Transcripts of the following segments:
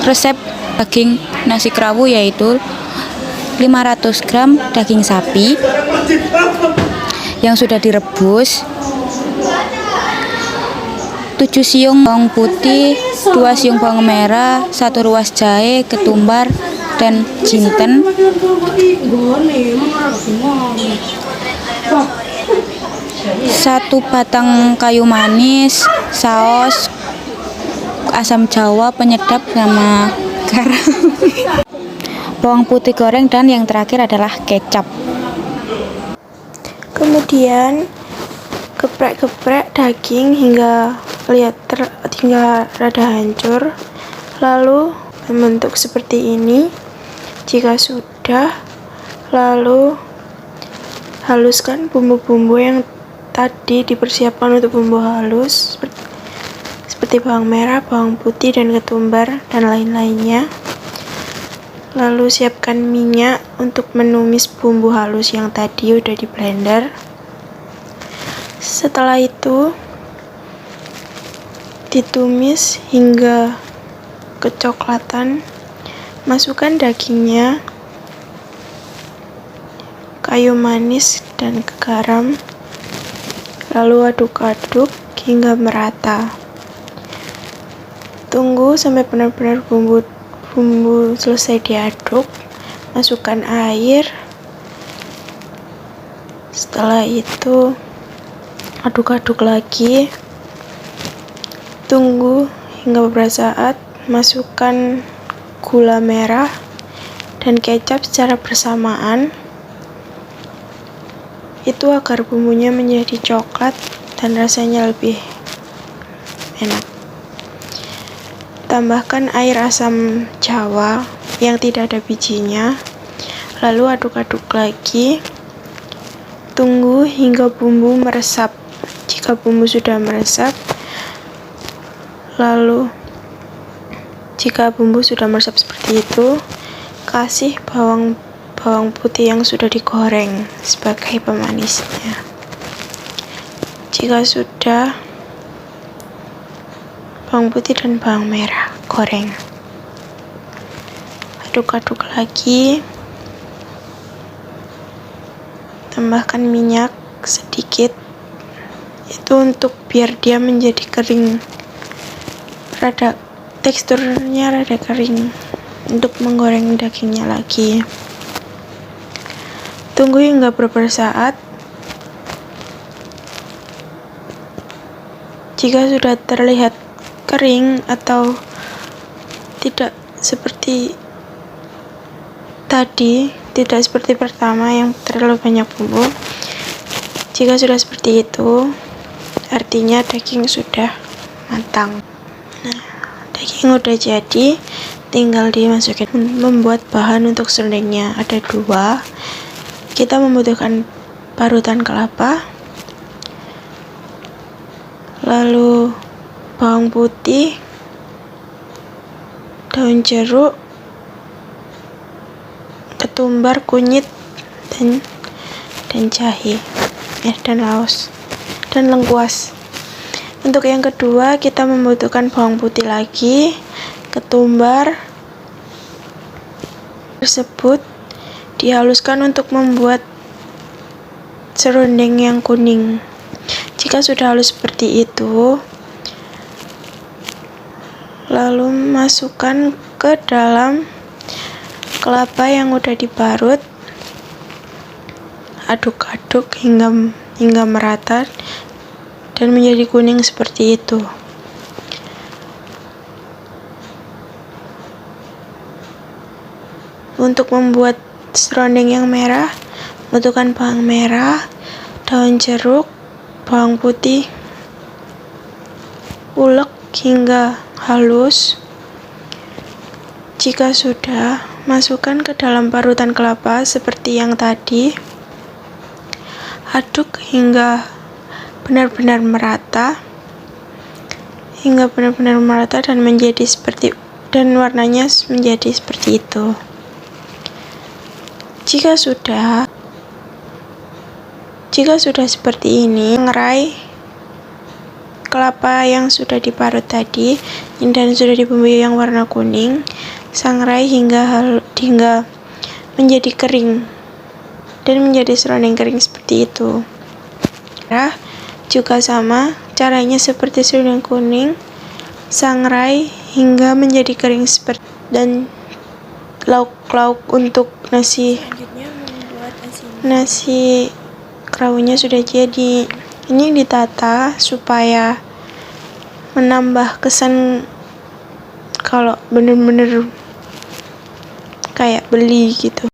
resep daging nasi kerawu, yaitu 500 gram daging sapi yang sudah direbus, 7 siung bawang putih, 2 siung bawang merah, 1 ruas jahe, ketumbar, dan jinten, 1 batang kayu manis, saus, asam jawa, penyedap, sama garam, bawang putih goreng, dan yang terakhir adalah kecap. Kemudian geprek-geprek daging hingga rada hancur, lalu membentuk seperti ini. Jika sudah, lalu haluskan bumbu-bumbu yang tadi dipersiapkan untuk bumbu halus seperti bawang merah, bawang putih, dan ketumbar, dan lain-lainnya. Lalu siapkan minyak untuk menumis bumbu halus yang tadi udah di blender. Setelah itu ditumis hingga kecoklatan. Masukkan dagingnya, kayu manis, dan garam. Lalu aduk-aduk hingga merata. Tunggu sampai benar-benar bumbu selesai diaduk. Masukkan air. Setelah itu aduk-aduk lagi. Tunggu hingga beberapa saat. Masukkan gula merah dan kecap secara bersamaan. Itu agar bumbunya menjadi coklat dan rasanya lebih enak. Tambahkan air asam jawa yang tidak ada bijinya. Lalu aduk-aduk lagi. Tunggu hingga bumbu meresap. Jika bumbu sudah meresap, seperti itu, kasih bawang putih yang sudah digoreng sebagai pemanisnya. Jika sudah, bawang putih dan bawang merah goreng. Aduk-aduk lagi. Tambahkan minyak sedikit. Itu untuk biar dia menjadi kering. Teksturnya rada kering untuk menggoreng dagingnya lagi. Tunggu hingga beberapa saat. Jika sudah terlihat kering atau tidak seperti tadi, tidak seperti pertama yang terlalu banyak bumbu. Jika sudah seperti itu, artinya daging sudah matang. Nah, daging udah jadi, tinggal dimasukin. Membuat bahan untuk serundengnya ada 2. Kita membutuhkan parutan kelapa, lalu bawang putih, daun jeruk, ketumbar, kunyit, dan jahe, dan laos, dan lengkuas. Untuk yang kedua, kita membutuhkan bawang putih lagi, ketumbar tersebut dihaluskan untuk membuat serundeng yang kuning. Jika sudah halus seperti itu, lalu masukkan ke dalam kelapa yang udah diparut. Aduk-aduk hingga merata dan menjadi kuning seperti itu. Untuk membuat serundeng yang merah, butuhkan bawang merah, daun jeruk, bawang putih, ulek hingga halus. Jika sudah, masukkan ke dalam parutan kelapa seperti yang tadi. Aduk hingga benar-benar merata, dan warnanya menjadi seperti itu. Jika sudah seperti ini, ngerai kelapa yang sudah diparut tadi dan sudah dibumbui yang warna kuning, sangrai hingga menjadi kering dan menjadi serundeng kering seperti itu. Nah, juga sama caranya seperti serundeng kuning, sangrai hingga menjadi kering seperti dan lauk-lauk untuk nasi. Selanjutnya membuat nasi kerawunya sudah jadi. Ini ditata supaya menambah kesan kalau bener-bener kayak beli gitu.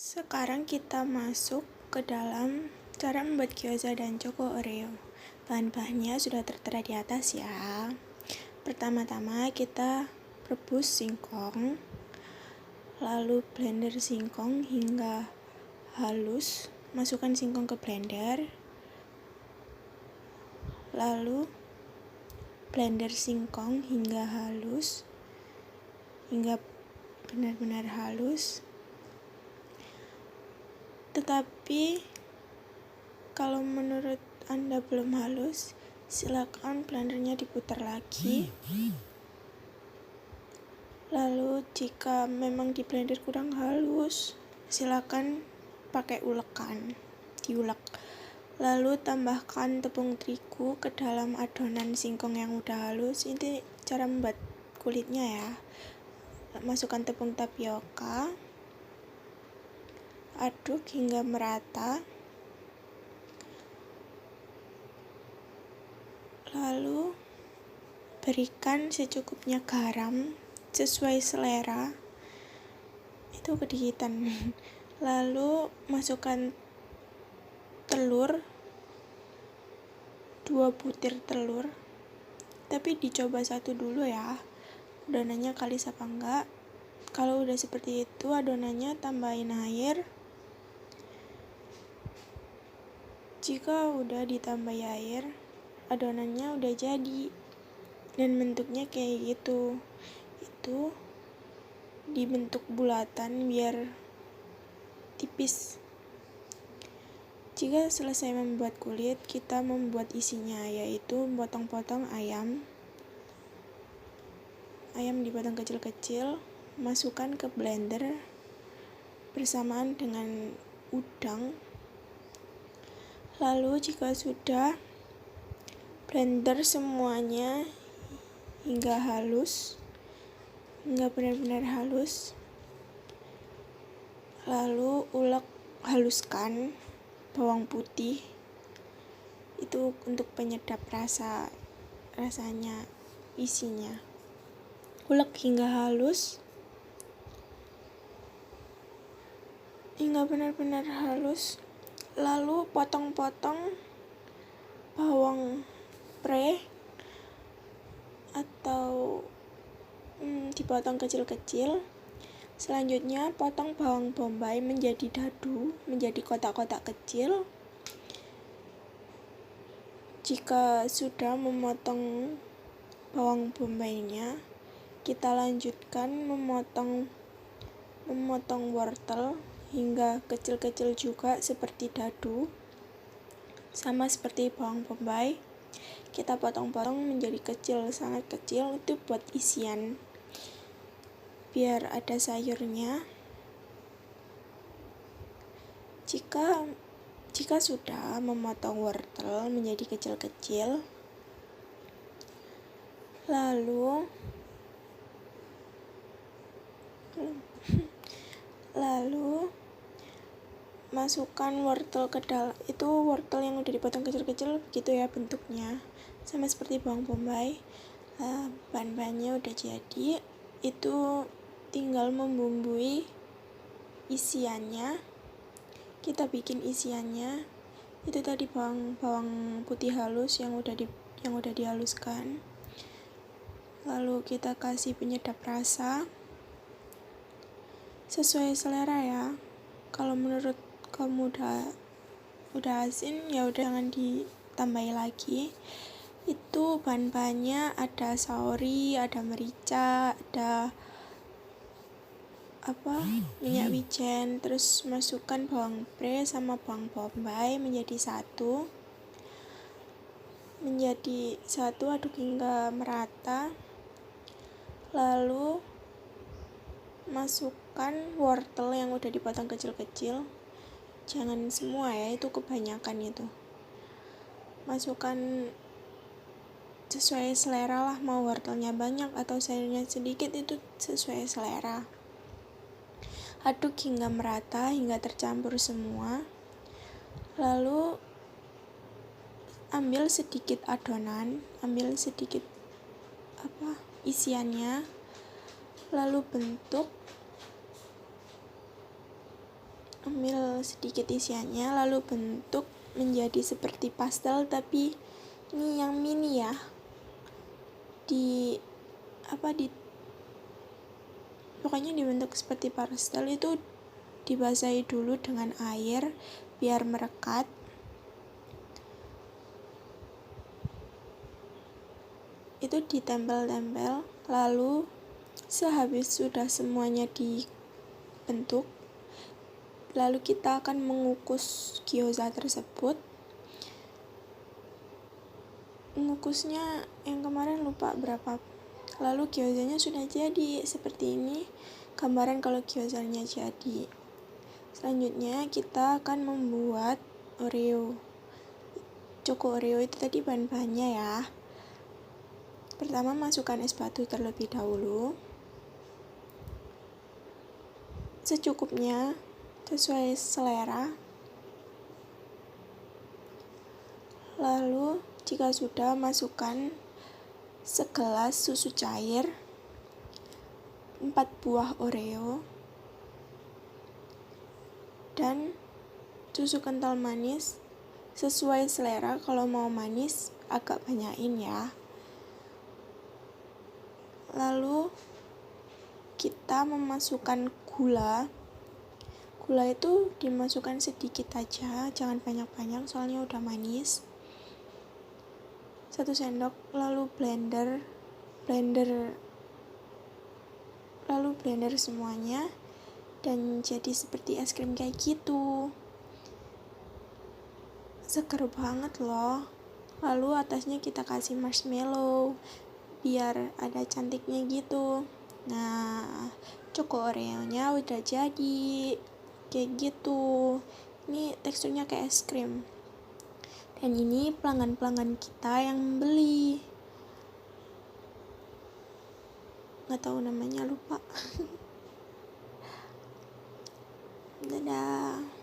Sekarang kita masuk ke dalam cara membuat gyoza dan choco oreo. Bahan-bahannya sudah tertera di atas ya. Pertama-tama kita rebus singkong, lalu blender singkong hingga halus. Masukkan singkong ke blender, lalu blender singkong hingga halus, hingga benar-benar halus. Tetapi Kalau menurut Anda belum halus, silakan blendernya diputar lagi. Lalu jika memang di blender kurang halus, silakan pakai ulekan, diulek. Lalu tambahkan tepung terigu ke dalam adonan singkong yang udah halus. Ini cara membuat kulitnya ya. Masukkan tepung tapioka, aduk hingga merata. Lalu berikan secukupnya garam sesuai selera. Itu kedikitan. Lalu masukkan telur, 2 butir telur. Tapi dicoba satu dulu ya, adonannya kalis apa enggak. Kalau udah seperti itu, adonannya tambahin air. Jika udah ditambah air, adonannya udah jadi dan bentuknya kayak gitu. Itu dibentuk bulatan biar tipis. Jika selesai membuat kulit, kita membuat isinya, yaitu potong-potong ayam dipotong kecil-kecil, masukkan ke blender bersamaan dengan udang. Lalu jika sudah, blender semuanya hingga halus, hingga benar-benar halus. Lalu haluskan bawang putih. Itu untuk penyedap rasanya, isinya. Ulek hingga halus, hingga benar-benar halus. Lalu potong-potong bawang pre atau dipotong kecil-kecil. Selanjutnya potong bawang bombay menjadi dadu, menjadi kotak-kotak kecil. Jika sudah memotong bawang bombaynya, kita lanjutkan memotong wortel hingga kecil-kecil juga seperti dadu. Sama seperti bawang bombay, kita potong-potong menjadi kecil, sangat kecil. Itu buat isian, biar ada sayurnya. Jika sudah memotong wortel menjadi kecil-kecil, lalu masukkan wortel ke dalam. Itu wortel yang udah dipotong kecil-kecil, begitu ya bentuknya, sama seperti bawang bombay. Bahan-bahannya udah jadi, itu tinggal membumbui isiannya. Kita bikin isiannya, itu tadi bawang putih halus yang udah dihaluskan. Lalu kita kasih penyedap rasa sesuai selera ya. Kalau menurut kamu udah asin, ya udah jangan ditambahi lagi. Itu bahan-bahannya ada saori, ada merica, ada minyak wijen. Terus masukkan bawang pre sama bawang bombay menjadi satu, aduk hingga merata. Lalu masukkan wortel yang udah dipotong kecil-kecil, jangan semua ya, itu kebanyakan itu. Masukkan sesuai selera lah, mau wortelnya banyak atau sayurnya sedikit, itu sesuai selera. Aduk hingga merata, hingga tercampur semua. Lalu ambil sedikit adonan, ambil sedikit isiannya, lalu bentuk menjadi seperti pastel, tapi ini yang mini ya. Pokoknya dibentuk seperti pastel. Itu dibasahi dulu dengan air biar merekat. Itu ditempel-tempel. Lalu sehabis sudah semuanya dibentuk, lalu kita akan mengukus gyoza tersebut. ngukusnya yang kemarin lupa berapa. Lalu gyozanya sudah jadi seperti ini, gambaran kalau gyozanya jadi. Selanjutnya kita akan membuat Oreo. Choco Oreo itu tadi bahan-bahannya ya. Pertama masukkan es batu terlebih dahulu, secukupnya sesuai selera. Lalu jika sudah, masukkan segelas susu cair, 4 buah Oreo, dan susu kental manis sesuai selera. Kalau mau manis agak banyakin ya. Lalu kita memasukkan gula. Gula itu dimasukkan sedikit aja, jangan banyak-banyak soalnya udah manis. 1 sendok, lalu blender semuanya dan jadi seperti es krim kayak gitu. Seger banget loh. Lalu atasnya kita kasih marshmallow biar ada cantiknya gitu. Nah, Choco Oreo-nya udah jadi kayak gitu. Ini teksturnya kayak es krim. Dan ini pelanggan-pelanggan kita yang membeli. Nggak tahu namanya, lupa. Dadah.